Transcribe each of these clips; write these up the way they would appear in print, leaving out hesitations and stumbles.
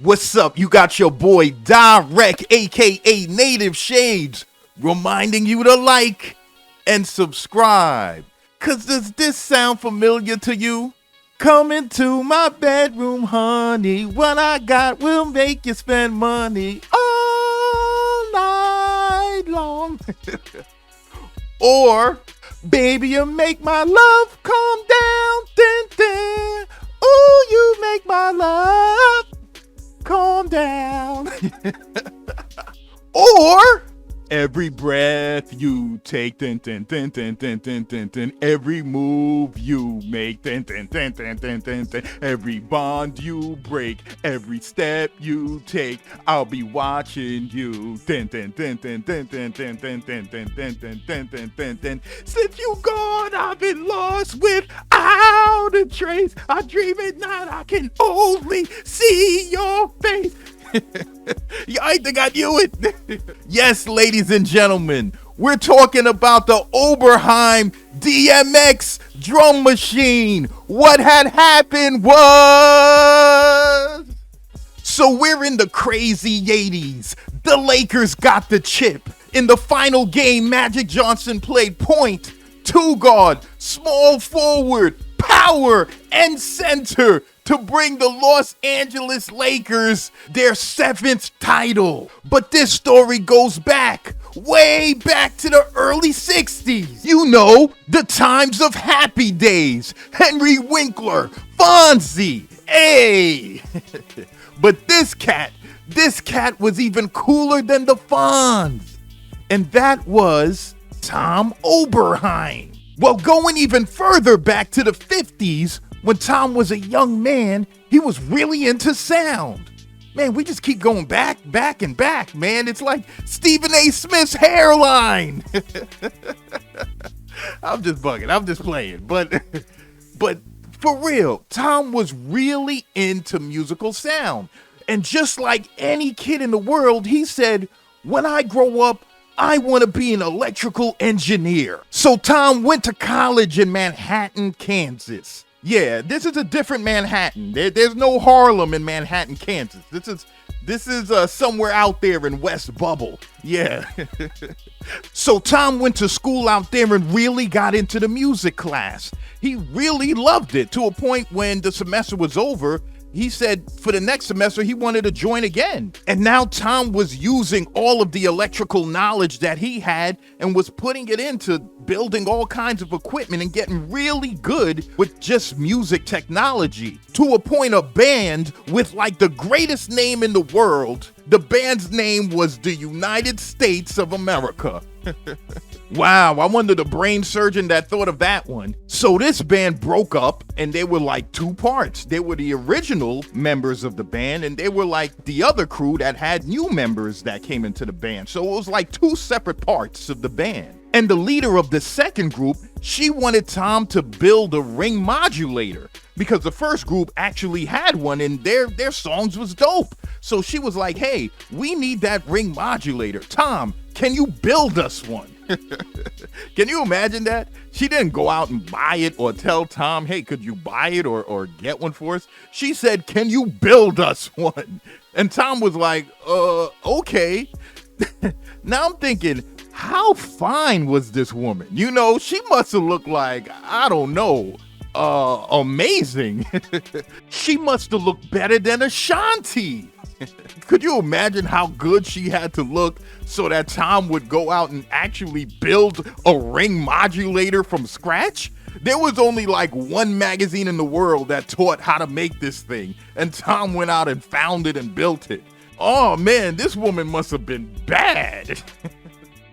What's up? You got your boy Dyreck, aka Native Shades, reminding you to like and subscribe. Cause does this sound familiar to you? Come into my bedroom, honey. What I got will make you spend money all night long. Or, baby, you make my love calm down. Din, din. Ooh, you make my love calm down. Or every breath you take, din, din, din, din, din, din, din, din. Every move you make, din, din, din, din, din, din, din. Every bond you break, every step you take, I'll be watching you. Din, din, din, din, din, din, din, din, din, din, din, din, din, din, din, din. Since you gone, I've been lost without a trace. I dream at night, I can only see your face. I think I knew it. Yes, ladies and gentlemen, we're talking about the Oberheim DMX drum machine. What had happened was... So we're in the crazy 80s. The Lakers got the chip. In the final game, Magic Johnson played point, two guard, small forward, power, and center to bring the Los Angeles Lakers their 7th title. But this story goes back, way back to the early 60s. You know, the times of Happy Days, Henry Winkler, Fonzie, hey. But this cat was even cooler than the Fonz. And that was Tom Oberheim. Well, going even further back to the 50s, when Tom was a young man, he was really into sound. Man, we just keep going back, and back, man. It's like Stephen A. Smith's hairline. I'm just bugging. I'm just playing. But for real, Tom was really into musical sound. And just like any kid in the world, he said, when I grow up, I want to be an electrical engineer. So Tom went to college in Manhattan, Kansas. Yeah, this is a different Manhattan. There's no Harlem in Manhattan, Kansas. This is somewhere out there in West Bubble. Yeah. So Tom went to school out there and really got into the music class. He really loved it to a point when the semester was over, he said for the next semester he wanted to join again. And now Tom was using all of the electrical knowledge that he had and was putting it into building all kinds of equipment and getting really good with just music technology. To a point, a band with like the greatest name in the world, the band's name was the United States of America. Wow, I wonder the brain surgeon that thought of that one. So this band broke up and they were like two parts. They were the original members of the band and they were like the other crew that had new members that came into the band. So it was like two separate parts of the band. And the leader of the second group, she wanted Tom to build a ring modulator because the first group actually had one and their songs was dope. So she was like, hey, we need that ring modulator. Tom, can you build us one? Can you imagine that? She didn't go out and buy it or tell Tom, hey, could you buy it or get one for us? She said, can you build us one? And Tom was like, okay. Now I'm thinking, how fine was this woman? You know, she must have looked like, I don't know, amazing. She must have looked better than Ashanti. Could you imagine how good she had to look so that Tom would go out and actually build a ring modulator from scratch? There was only like one magazine in the world that taught how to make this thing, and Tom went out and found it and built it. Oh man, this woman must have been bad.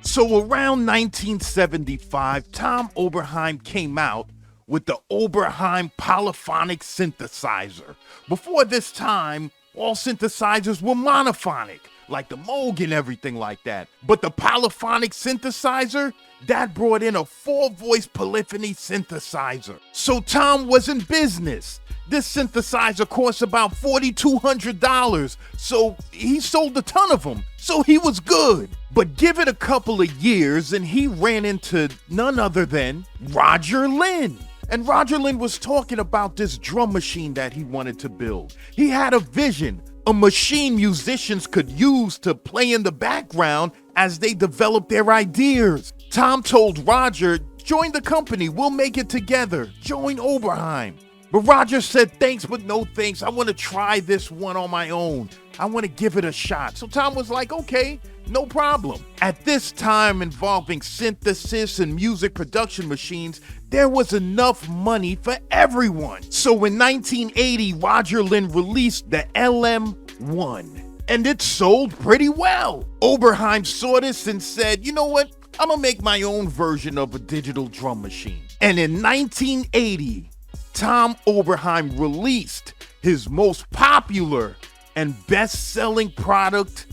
So around 1975, Tom Oberheim came out with the Oberheim polyphonic synthesizer. Before this time, all synthesizers were monophonic, like the Moog and everything like that. But the polyphonic synthesizer, that brought in a 4-voice polyphony synthesizer. So Tom was in business. This synthesizer cost about $4,200, so he sold a ton of them, so he was good. But give it a couple of years and he ran into none other than Roger Lynn. And Roger Lynn was talking about this drum machine that he wanted to build. He had a vision, a machine musicians could use to play in the background as they developed their ideas. Tom told Roger, "Join the company, we'll make it together. Join Oberheim." But Roger said, "Thanks, but no thanks. I want to try this one on my own. I want to give it a shot." So Tom was like, "Okay, no problem." At this time, involving synthesis and music production machines, there was enough money for everyone. So in 1980, Roger Lynn released the LM1, and it sold pretty well. Oberheim saw this and said, "You know what? I'm gonna make my own version of a digital drum machine." And in 1980, Tom Oberheim released his most popular and best-selling product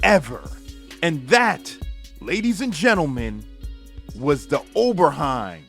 ever. And that, ladies and gentlemen, was the Oberheim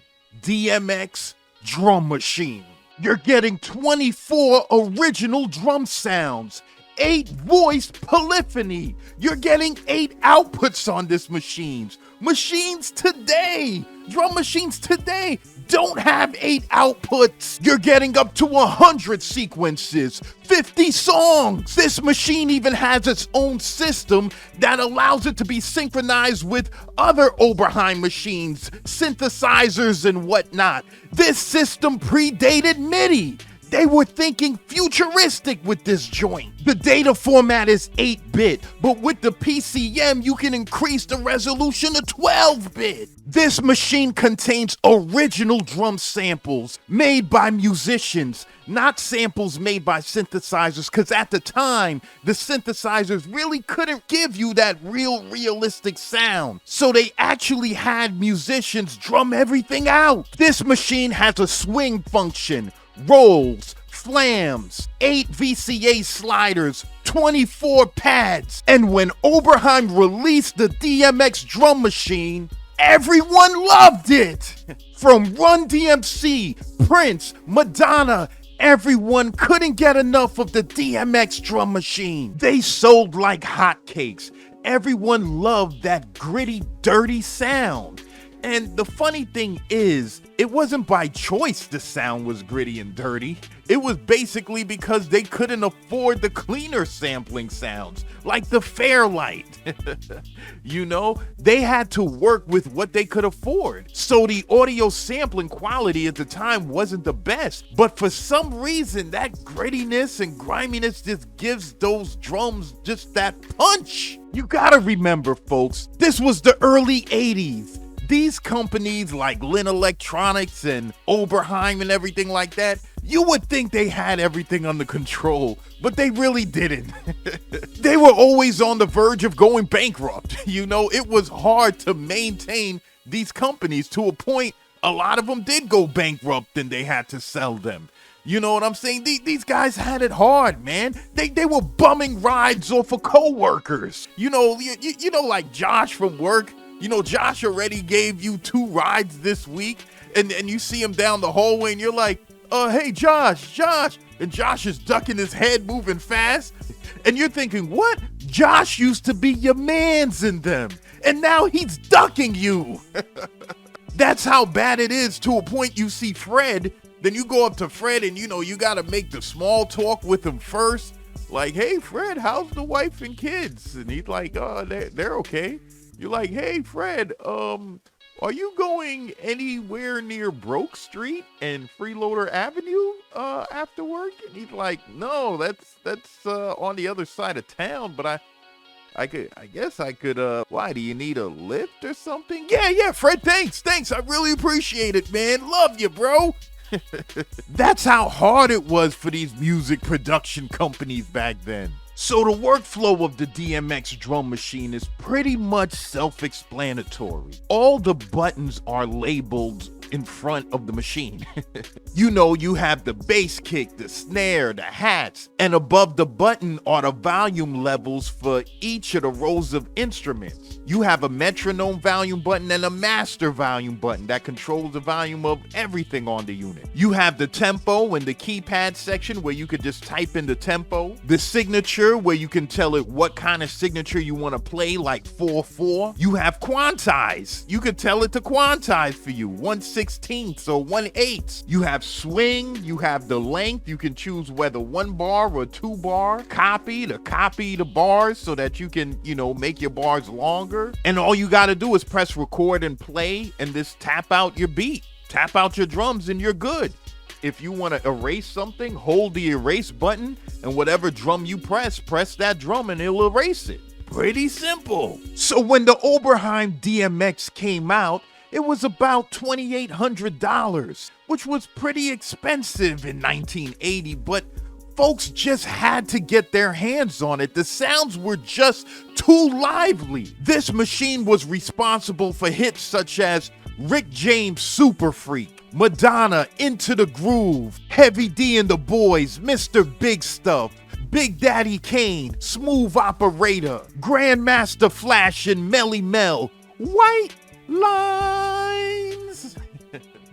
DMX drum machine. You're getting 24 original drum sounds, 8 voice polyphony. You're getting 8 outputs on this machine. Machines today, drum machines today, don't have 8 outputs. You're getting up to 100 sequences, 50 songs. This machine even has its own system that allows it to be synchronized with other Oberheim machines, synthesizers and whatnot. This system predated MIDI. They were thinking futuristic with this joint. The data format is 8-bit, but with the PCM, you can increase the resolution to 12-bit. This machine contains original drum samples made by musicians, not samples made by synthesizers, because at the time, the synthesizers really couldn't give you that realistic sound. So they actually had musicians drum everything out. This machine has a swing function, rolls, flams, 8 VCA sliders, 24 pads. And when Oberheim released the DMX drum machine, everyone loved it. From Run DMC, Prince, Madonna, everyone couldn't get enough of the DMX drum machine. They sold like hotcakes. Everyone loved that gritty, dirty sound. And the funny thing is, it wasn't by choice the sound was gritty and dirty. It was basically because they couldn't afford the cleaner sampling sounds, like the Fairlight. You know, they had to work with what they could afford. So the audio sampling quality at the time wasn't the best. But for some reason, that grittiness and griminess just gives those drums just that punch. You gotta remember, folks, this was the early 80s. These companies like Lynn Electronics and Oberheim and everything like that, you would think they had everything under control, but they really didn't. They were always on the verge of going bankrupt. You know, it was hard to maintain these companies to a point a lot of them did go bankrupt and they had to sell them. You know what I'm saying? These guys had it hard, man. They were bumming rides off of coworkers. You know, like Josh from work. You know, Josh already gave you 2 rides this week, and you see him down the hallway, and you're like, hey, Josh. And Josh is ducking his head, moving fast. And you're thinking, what? Josh used to be your mans in them, and now he's ducking you. That's how bad it is, to a point you see Fred, then you go up to Fred, and, you know, you got to make the small talk with him first. Like, hey, Fred, how's the wife and kids? And he's like, they're okay. You're like, hey, Fred, are you going anywhere near Broke Street and Freeloader Avenue after work? And he's like, no, that's on the other side of town, but I guess I could, why, do you need a lift or something? Yeah, Fred, thanks. I really appreciate it, man. Love you, bro. That's how hard it was for these music production companies back then. So the workflow of the DMX drum machine is pretty much self-explanatory. All the buttons are labeled in front of the machine. You know, you have the bass kick, the snare, the hats, and above the button are the volume levels for each of the rows of instruments. You have a metronome volume button and a master volume button that controls the volume of everything on the unit. You have the tempo and the keypad section where you could just type in the tempo. The signature where you can tell it what kind of signature you want to play, like 4/4. You have quantize. You could tell it to quantize for you, 1/6 1/16 or 1/8. You have swing, you have the length. You can choose whether 1 bar or 2 bar. Copy the bars so that you can, make your bars longer. And all you got to do is press record and play and just tap out your beat. Tap out your drums and you're good. If you want to erase something, hold the erase button, and whatever drum you press that drum and it'll erase it. Pretty simple. So when the Oberheim DMX came out, it was about $2,800, which was pretty expensive in 1980, but folks just had to get their hands on it. The sounds were just too lively. This machine was responsible for hits such as Rick James' Super Freak, Madonna, Into the Groove, Heavy D and the Boys, Mr. Big Stuff, Big Daddy Kane, Smooth Operator, Grandmaster Flash and Melly Mel, White Lines.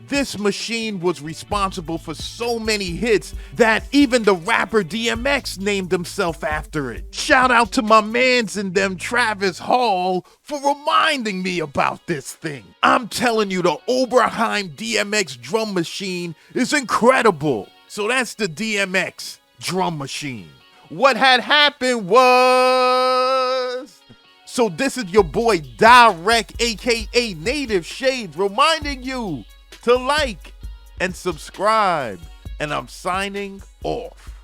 This machine was responsible for so many hits that even the rapper DMX named himself after it. Shout out to my mans and them, Travis Hall, for reminding me about this thing. I'm telling you, the Oberheim DMX drum machine is incredible. So that's the DMX drum machine. What had happened was... So this is your boy Dyreck, aka Native Shades, reminding you to like and subscribe. And I'm signing off.